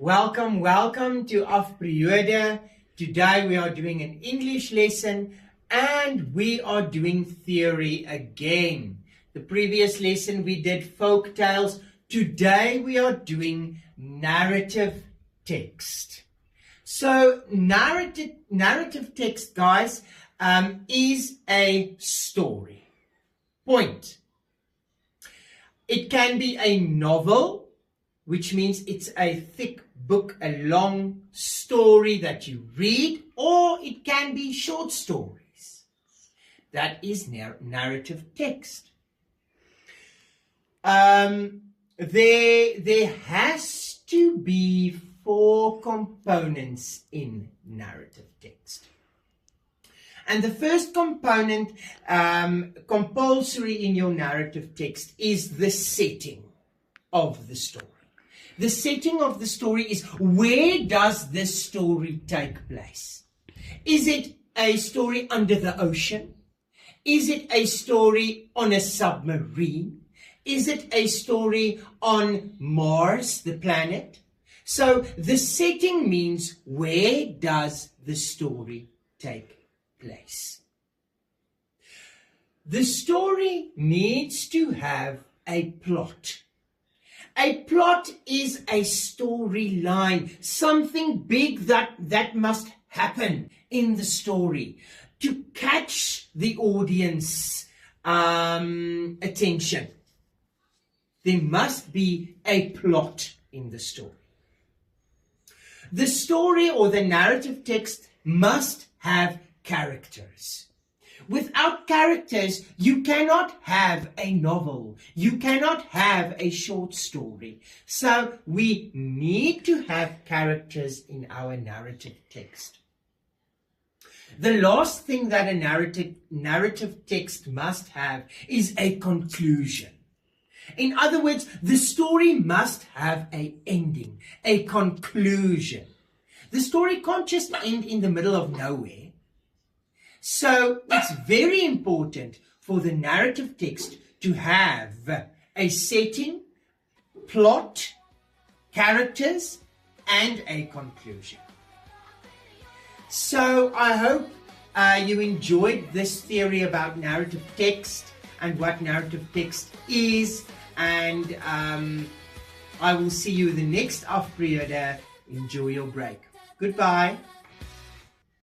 Welcome to Afperiode. Today we are doing an English lesson and we are doing theory again. The previous lesson we did folk tales. Today we are doing narrative text. So narrative text, guys, is a story. Point. It can be a novel, which means it's a thick book, a long story that you read, or it can be short stories. That is narrative text. There has to be 4 components in narrative text. And the first component, compulsory in your narrative text, is the setting of the story. The setting of the story is, where does this story take place? Is it a story under the ocean? Is it a story on a submarine? Is it a story on Mars, the planet? So the setting means, where does the story take place? The story needs to have a plot. A plot is a storyline, something big that must happen in the story to catch the audience attention. There must be a plot in the story. The story or the narrative text must have characters. Without characters, you cannot have a novel. You cannot have a short story. So we need to have characters in our narrative text. The last thing that a narrative text must have is a conclusion. In other words, the story must have an ending, a conclusion. The story can't just end in the middle of nowhere. So it's very important for the narrative text to have a setting, plot, characters, and a conclusion. So I hope you enjoyed this theory about narrative text and what narrative text is. And I will see you in the next Afperiode. Enjoy your break. Goodbye.